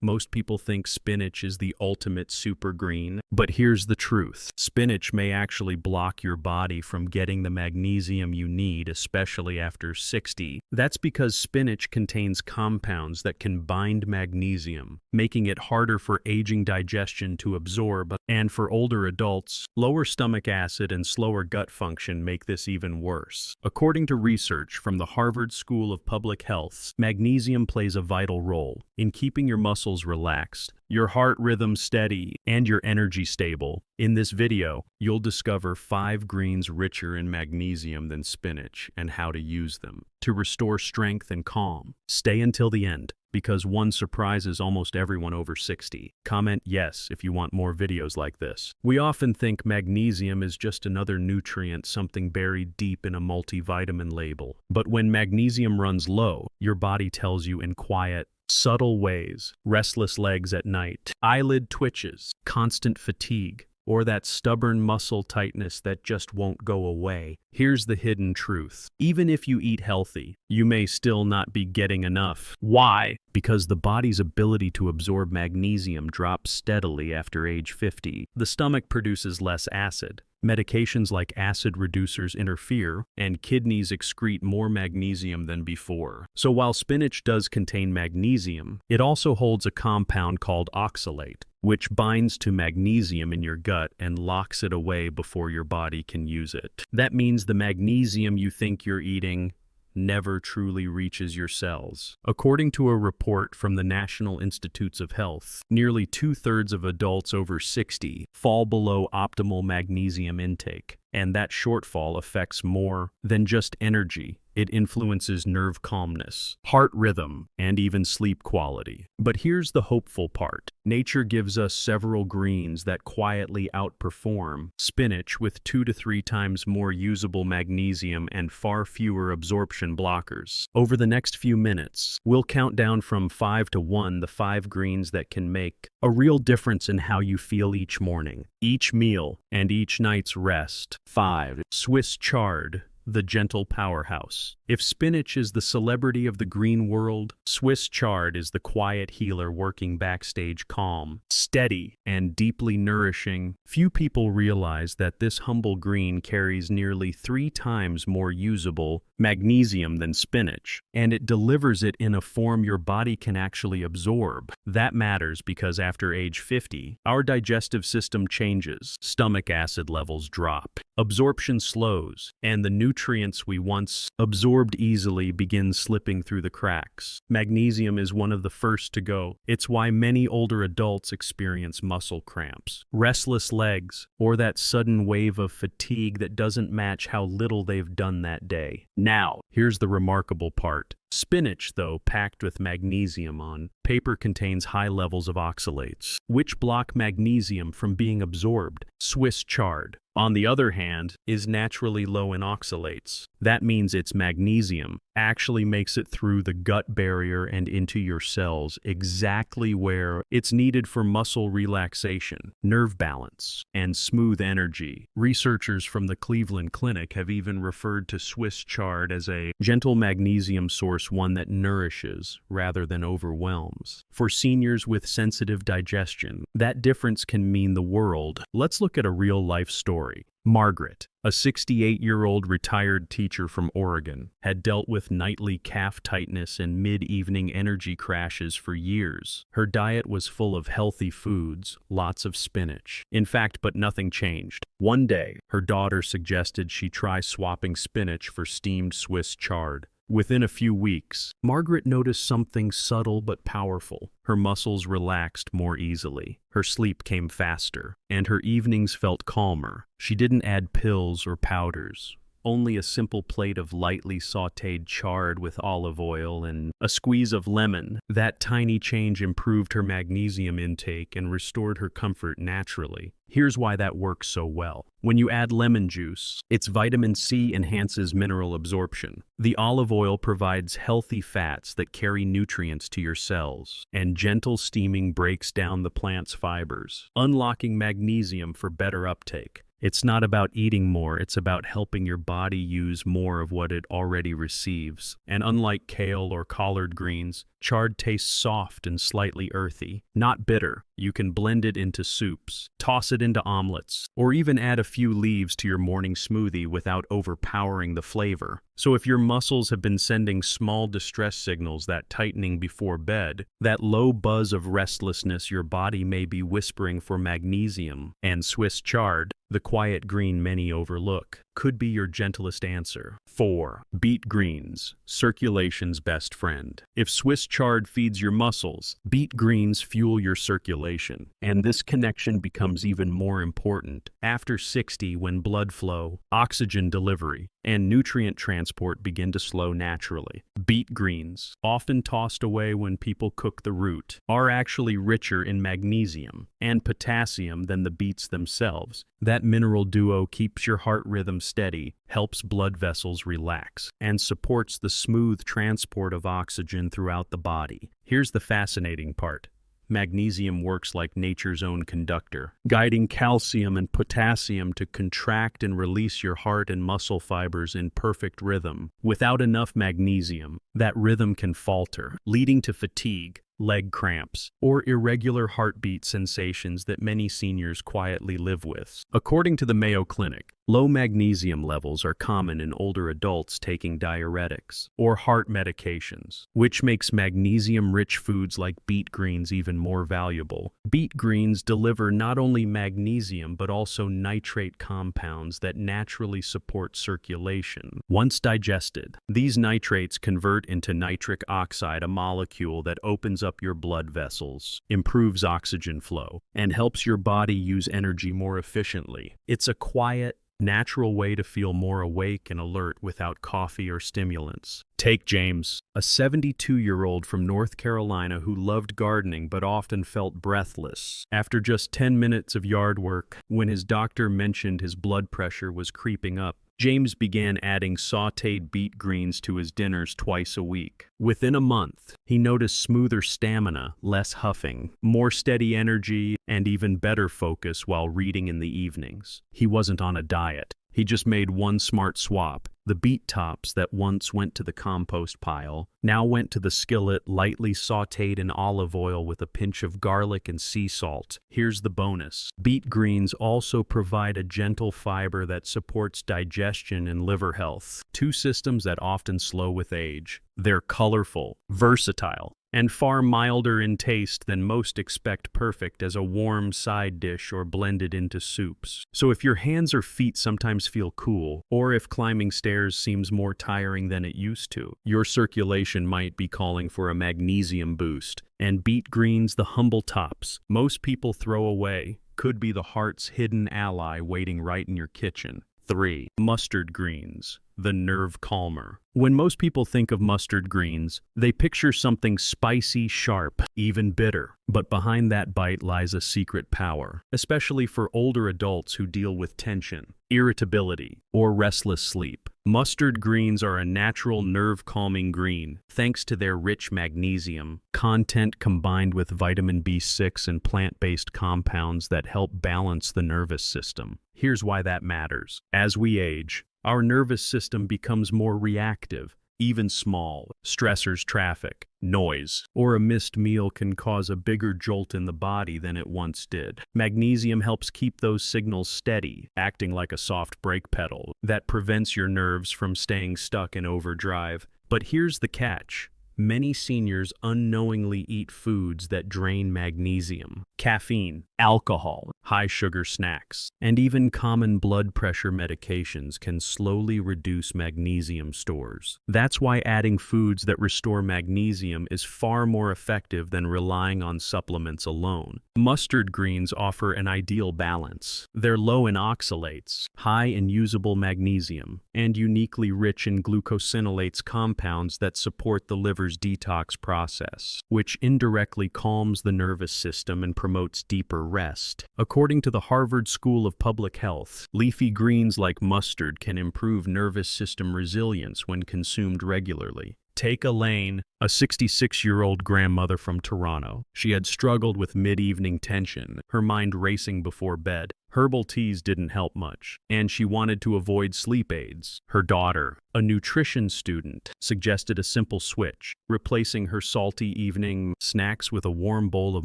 Most people think spinach is the ultimate super green, but here's the truth. Spinach may actually block your body from getting the magnesium you need, especially after 60. That's because spinach contains compounds that can bind magnesium, making it harder for aging digestion to absorb, and for older adults, lower stomach acid and slower gut function make this even worse. According to research from the Harvard School of Public Health, magnesium plays a vital role in keeping your muscles relaxed, your heart rhythm steady, and your energy stable. In this video, you'll discover 5 greens richer in magnesium than spinach and how to use them to restore strength and calm. Stay until the end, because one surprises almost everyone over 60. Comment yes if you want more videos like this. We often think magnesium is just another nutrient, something buried deep in a multivitamin label. But when magnesium runs low, your body tells you in quiet, subtle ways: restless legs at night, eyelid twitches, constant fatigue, or that stubborn muscle tightness that just won't go away. Here's the hidden truth. Even if you eat healthy, you may still not be getting enough. Why? Because the body's ability to absorb magnesium drops steadily after age 50. The stomach produces less acid. Medications like acid reducers interfere, and kidneys excrete more magnesium than before. So while spinach does contain magnesium, it also holds a compound called oxalate, which binds to magnesium in your gut and locks it away before your body can use it. That means the magnesium you think you're eating never truly reaches your cells. According to a report from the National Institutes of Health, nearly 2/3 of adults over 60 fall below optimal magnesium intake, and that shortfall affects more than just energy. It influences nerve calmness, heart rhythm, and even sleep quality. But here's the hopeful part. Nature gives us several greens that quietly outperform spinach with 2 to 3 times more usable magnesium and far fewer absorption blockers. Over the next few minutes, we'll count down from 5 to 1 the 5 greens that can make a real difference in how you feel each morning, each meal, and each night's rest. 5. Swiss chard, the gentle powerhouse. If spinach is the celebrity of the green world, Swiss chard is the quiet healer working backstage, calm, steady, and deeply nourishing. Few people realize that this humble green carries nearly 3 times more usable magnesium than spinach, and it delivers it in a form your body can actually absorb. That matters because after age 50, our digestive system changes, stomach acid levels drop, absorption slows, and the nutrients we once absorbed easily begin slipping through the cracks. Magnesium is one of the first to go. It's why many older adults experience muscle cramps, restless legs, or that sudden wave of fatigue that doesn't match how little they've done that day. Now, here's the remarkable part. Spinach, though packed with magnesium on paper, contains high levels of oxalates, which block magnesium from being absorbed. Swiss chard, on the other hand, is naturally low in oxalates. That means its magnesium actually makes it through the gut barrier and into your cells exactly where it's needed for muscle relaxation, nerve balance, and smooth energy. Researchers from the Cleveland Clinic have even referred to Swiss chard as a gentle magnesium source, one that nourishes rather than overwhelms. For seniors with sensitive digestion, that difference can mean the world. Let's look at a real-life story. Margaret, a 68-year-old retired teacher from Oregon, had dealt with nightly calf tightness and mid-evening energy crashes for years. Her diet was full of healthy foods, lots of spinach. In fact, but nothing changed. One day, her daughter suggested she try swapping spinach for steamed Swiss chard. Within a few weeks, Margaret noticed something subtle but powerful. Her muscles relaxed more easily, her sleep came faster, and her evenings felt calmer. She didn't add pills or powders. Only a simple plate of lightly sautéed chard with olive oil and a squeeze of lemon. That tiny change improved her magnesium intake and restored her comfort naturally. Here's why that works so well. When you add lemon juice, its vitamin C enhances mineral absorption. The olive oil provides healthy fats that carry nutrients to your cells, and gentle steaming breaks down the plant's fibers, unlocking magnesium for better uptake. It's not about eating more, it's about helping your body use more of what it already receives. And unlike kale or collard greens, Chard tastes soft and slightly earthy, not bitter. You can blend it into soups, toss it into omelets, or even add a few leaves to your morning smoothie without overpowering the flavor. So if your muscles have been sending small distress signals, that tightening before bed, that low buzz of restlessness, your body may be whispering for magnesium. And Swiss chard, the quiet green many overlook, could be your gentlest answer. 4. Beet greens, circulation's best friend. If Swiss chard feeds your muscles, beet greens fuel your circulation. And this connection becomes even more important after 60, when blood flow, oxygen delivery, and nutrient transport begin to slow naturally. Beet greens, often tossed away when people cook the root, are actually richer in magnesium and potassium than the beets themselves. That mineral duo keeps your heart rhythm steady, helps blood vessels relax, and supports the smooth transport of oxygen throughout the body. Here's the fascinating part. Magnesium works like nature's own conductor, guiding calcium and potassium to contract and release your heart and muscle fibers in perfect rhythm. Without enough magnesium, that rhythm can falter, leading to fatigue, leg cramps, or irregular heartbeat sensations that many seniors quietly live with. According to the Mayo Clinic, low magnesium levels are common in older adults taking diuretics or heart medications, which makes magnesium-rich foods like beet greens even more valuable. Beet greens deliver not only magnesium but also nitrate compounds that naturally support circulation. Once digested, these nitrates convert into nitric oxide, a molecule that opens up your blood vessels, improves oxygen flow, and helps your body use energy more efficiently. It's a quiet, natural way to feel more awake and alert without coffee or stimulants. Take James, a 72-year-old from North Carolina who loved gardening but often felt breathless after just 10 minutes of yard work. When his doctor mentioned his blood pressure was creeping up, James began adding sautéed beet greens to his dinners twice a week. Within a month, he noticed smoother stamina, less huffing, more steady energy, and even better focus while reading in the evenings. He wasn't on a diet. He just made one smart swap. The beet tops that once went to the compost pile now went to the skillet, lightly sautéed in olive oil with a pinch of garlic and sea salt. Here's the bonus. Beet greens also provide a gentle fiber that supports digestion and liver health, two systems that often slow with age. They're colorful, versatile, and far milder in taste than most expect, perfect as a warm side dish or blended into soups. So if your hands or feet sometimes feel cool, or if climbing stairs seems more tiring than it used to, your circulation might be calling for a magnesium boost. And beet greens, the humble tops most people throw away, could be the heart's hidden ally waiting right in your kitchen. 3. Mustard greens, the nerve calmer. When most people think of mustard greens, they picture something spicy, sharp, even bitter. But behind that bite lies a secret power, especially for older adults who deal with tension, irritability, or restless sleep. Mustard greens are a natural nerve-calming green, thanks to their rich magnesium content combined with vitamin B6 and plant-based compounds that help balance the nervous system. Here's why that matters. As we age, our nervous system becomes more reactive. Even small stressors, traffic, noise, or a missed meal can cause a bigger jolt in the body than it once did. Magnesium helps keep those signals steady, acting like a soft brake pedal that prevents your nerves from staying stuck in overdrive. But here's the catch. Many seniors unknowingly eat foods that drain magnesium. Caffeine, alcohol, high-sugar snacks, and even common blood pressure medications can slowly reduce magnesium stores. That's why adding foods that restore magnesium is far more effective than relying on supplements alone. Mustard greens offer an ideal balance. They're low in oxalates, high in usable magnesium, and uniquely rich in glucosinolates, compounds that support the liver's detox process, which indirectly calms the nervous system and promotes deeper rest. According to the Harvard School of Public Health, leafy greens like mustard can improve nervous system resilience when consumed regularly. Take Elaine, a 66-year-old grandmother from Toronto. She had struggled with mid-evening tension, her mind racing before bed. Herbal teas didn't help much, and she wanted to avoid sleep aids. Her daughter, a nutrition student, suggested a simple switch, replacing her salty evening snacks with a warm bowl of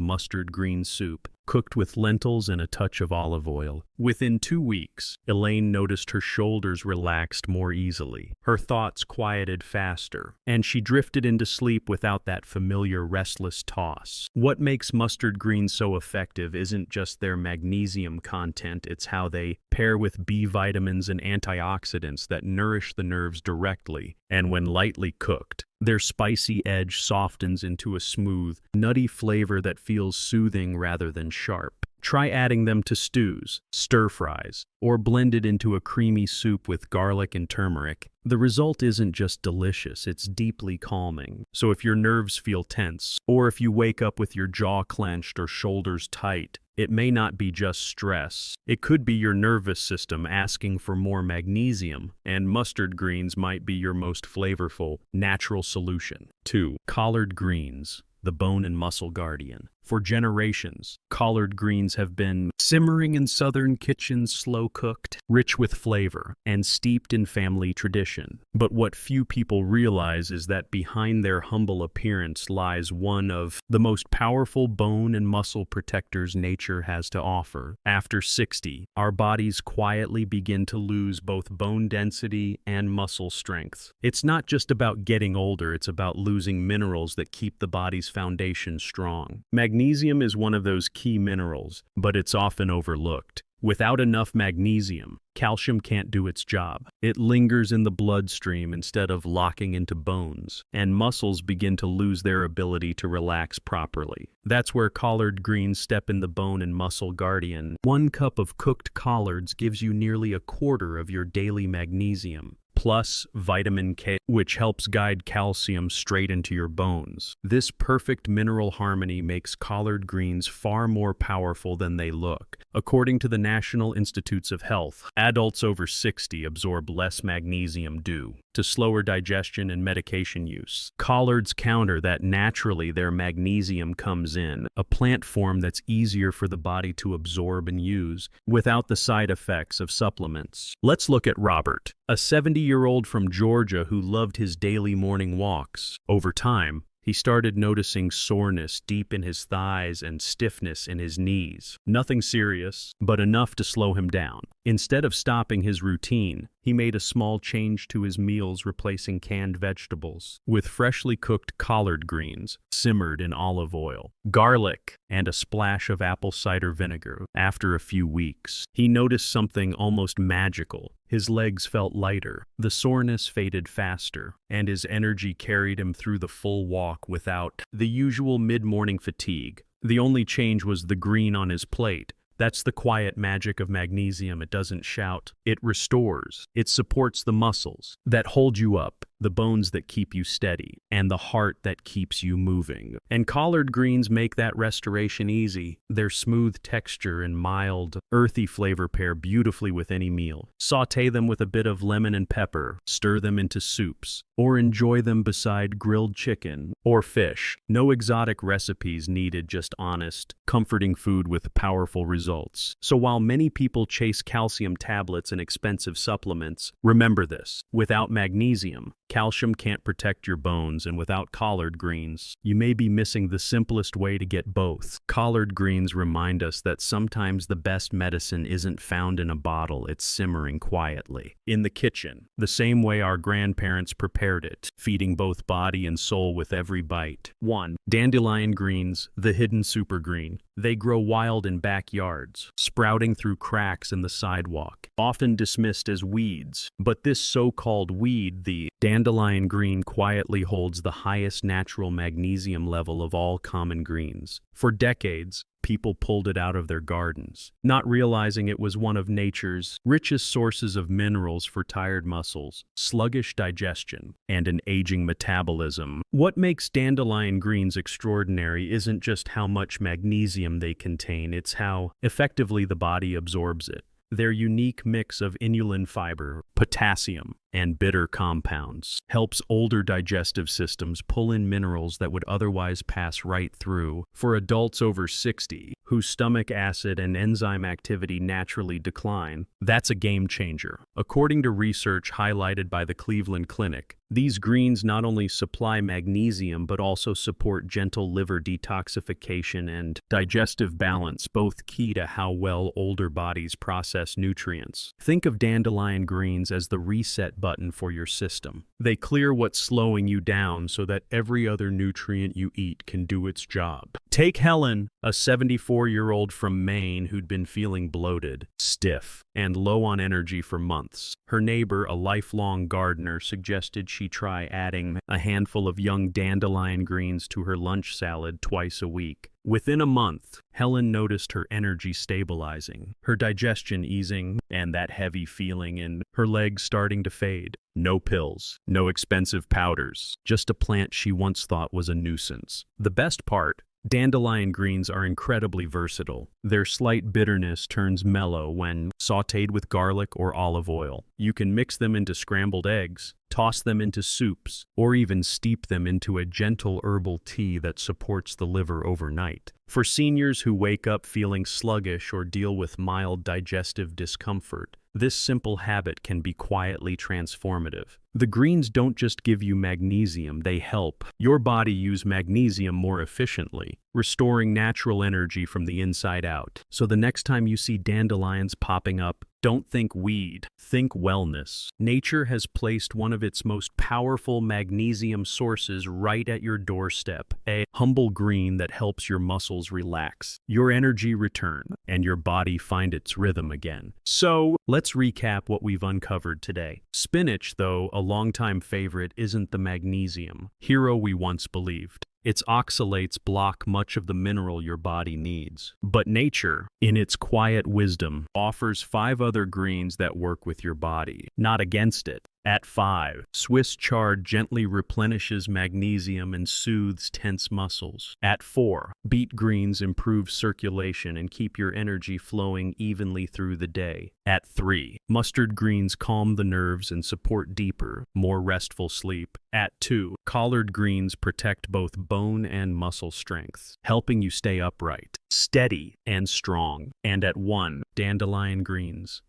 mustard green soup, cooked with lentils and a touch of olive oil. Within 2 weeks, Elaine noticed her shoulders relaxed more easily, her thoughts quieted faster, and she drifted into sleep without that familiar restless toss. What makes mustard greens so effective isn't just their magnesium content, it's how they pair with B vitamins and antioxidants that nourish the nerves directly, and when lightly cooked, their spicy edge softens into a smooth, nutty flavor that feels soothing rather than sharp. Try adding them to stews, stir-fries, or blended into a creamy soup with garlic and turmeric. The result isn't just delicious, it's deeply calming. So if your nerves feel tense, or if you wake up with your jaw clenched or shoulders tight, it may not be just stress. It could be your nervous system asking for more magnesium, and mustard greens might be your most flavorful, natural solution. 2. Collard greens, the bone and muscle guardian. For generations, collard greens have been simmering in southern kitchens, slow-cooked, rich with flavor, and steeped in family tradition. But what few people realize is that behind their humble appearance lies one of the most powerful bone and muscle protectors nature has to offer. After 60, our bodies quietly begin to lose both bone density and muscle strength. It's not just about getting older, it's about losing minerals that keep the body's foundation strong. Magnesium is one of those key minerals, but it's often overlooked. Without enough magnesium, calcium can't do its job. It lingers in the bloodstream instead of locking into bones, and muscles begin to lose their ability to relax properly. That's where collard greens step in the bone and muscle guardian. 1 cup of cooked collards gives you nearly a quarter of your daily magnesium, plus vitamin K, which helps guide calcium straight into your bones. This perfect mineral harmony makes collard greens far more powerful than they look. According to the National Institutes of Health, adults over 60 absorb less magnesium due to slower digestion and medication use. Collards counter that. Naturally their magnesium comes in, a plant form that's easier for the body to absorb and use without the side effects of supplements. Let's look at Robert, a 70-year-old from Georgia who loved his daily morning walks. Over time, he started noticing soreness deep in his thighs and stiffness in his knees. Nothing serious, but enough to slow him down. Instead of stopping his routine, he made a small change to his meals, replacing canned vegetables with freshly cooked collard greens, simmered in olive oil, garlic, and a splash of apple cider vinegar. After a few weeks, he noticed something almost magical. His legs felt lighter, the soreness faded faster, and his energy carried him through the full walk without the usual mid-morning fatigue. The only change was the green on his plate. That's the quiet magic of magnesium. It doesn't shout. It restores. It supports the muscles that hold you up, the bones that keep you steady, and the heart that keeps you moving. And collard greens make that restoration easy. Their smooth texture and mild, earthy flavor pair beautifully with any meal. Sauté them with a bit of lemon and pepper, stir them into soups, or enjoy them beside grilled chicken or fish. No exotic recipes needed, just honest, comforting food with powerful results. So while many people chase calcium tablets and expensive supplements, remember this: without magnesium, calcium can't protect your bones, and without collard greens, you may be missing the simplest way to get both. Collard greens remind us that sometimes the best medicine isn't found in a bottle, it's simmering quietly in the kitchen, the same way our grandparents prepared it, feeding both body and soul with every bite. 1. Dandelion greens, the hidden supergreen. They grow wild in backyards, sprouting through cracks in the sidewalk, often dismissed as weeds. But this so-called weed, the dandelion green, quietly holds the highest natural magnesium level of all common greens. For decades, people pulled it out of their gardens, not realizing it was one of nature's richest sources of minerals for tired muscles, sluggish digestion, and an aging metabolism. What makes dandelion greens extraordinary isn't just how much magnesium they contain, it's how effectively the body absorbs it. Their unique mix of inulin fiber, potassium, and bitter compounds. Helps older digestive systems pull in minerals that would otherwise pass right through. For adults over 60, whose stomach acid and enzyme activity naturally decline, that's a game changer. According to research highlighted by the Cleveland Clinic, these greens not only supply magnesium but also support gentle liver detoxification and digestive balance, both key to how well older bodies process nutrients. Think of dandelion greens as the reset button for your system. They clear what's slowing you down so that every other nutrient you eat can do its job. Take Helen, a 74-year-old from Maine who'd been feeling bloated, stiff, and low on energy for months. Her neighbor, a lifelong gardener, suggested she try adding a handful of young dandelion greens to her lunch salad twice a week. Within a month, Helen noticed her energy stabilizing, her digestion easing, and that heavy feeling in her legs starting to fade. No pills, no expensive powders, just a plant she once thought was a nuisance. The best part, dandelion greens are incredibly versatile. Their slight bitterness turns mellow when sautéed with garlic or olive oil. You can mix them into scrambled eggs, toss them into soups, or even steep them into a gentle herbal tea that supports the liver overnight. For seniors who wake up feeling sluggish or deal with mild digestive discomfort, this simple habit can be quietly transformative. The greens don't just give you magnesium, they help your body use magnesium more efficiently, restoring natural energy from the inside out. So the next time you see dandelions popping up, don't think weed, think wellness. Nature has placed one of its most powerful magnesium sources right at your doorstep, a humble green that helps your muscles relax, your energy return, and your body find its rhythm again. So, let's recap what we've uncovered today. Spinach, though a longtime favorite, isn't the magnesium hero we once believed. Its oxalates block much of the mineral your body needs. But nature, in its quiet wisdom, offers 5 other greens that work with your body, not against it. At 5, Swiss chard gently replenishes magnesium and soothes tense muscles. At 4, beet greens improve circulation and keep your energy flowing evenly through the day. At 3, mustard greens calm the nerves and support deeper, more restful sleep. At 2, collard greens protect both bone and muscle strength, helping you stay upright, steady, and strong. And at 1, dandelion greens.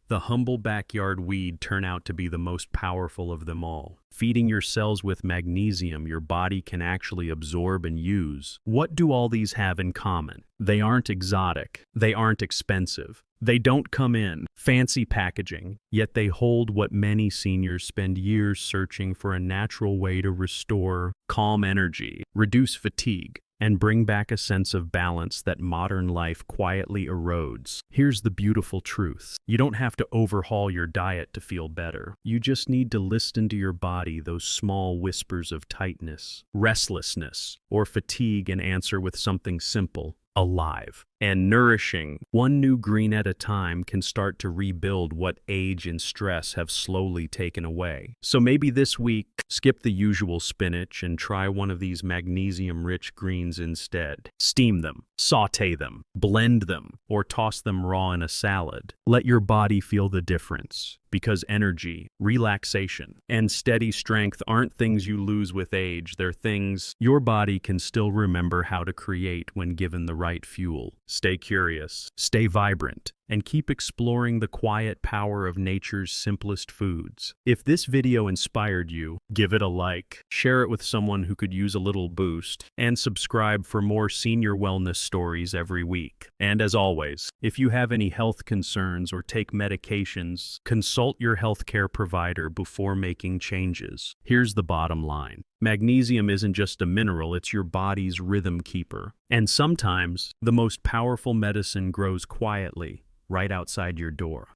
The humble backyard weed turn out to be the most powerful of them all. Feeding your cells with magnesium your body can actually absorb and use. What do all these have in common? They aren't exotic. They aren't expensive. They don't come in fancy packaging, yet they hold what many seniors spend years searching for: a natural way to restore calm energy, reduce fatigue, and bring back a sense of balance that modern life quietly erodes. Here's the beautiful truth. You don't have to overhaul your diet to feel better. You just need to listen to your body, those small whispers of tightness, restlessness, or fatigue, and answer with something simple: alive and nourishing. One new green at a time can start to rebuild what age and stress have slowly taken away. So maybe this week, skip the usual spinach and try one of these magnesium-rich greens instead. Steam them, sauté them, blend them, or toss them raw in a salad. Let your body feel the difference, because energy, relaxation, and steady strength aren't things you lose with age. They're things your body can still remember how to create when given the right fuel. Stay curious, stay vibrant, and keep exploring the quiet power of nature's simplest foods. If this video inspired you, give it a like, share it with someone who could use a little boost, and subscribe for more senior wellness stories every week. And as always, if you have any health concerns or take medications, consult your healthcare provider before making changes. Here's the bottom line. Magnesium isn't just a mineral, it's your body's rhythm keeper. And sometimes, the most powerful medicine grows quietly, right outside your door.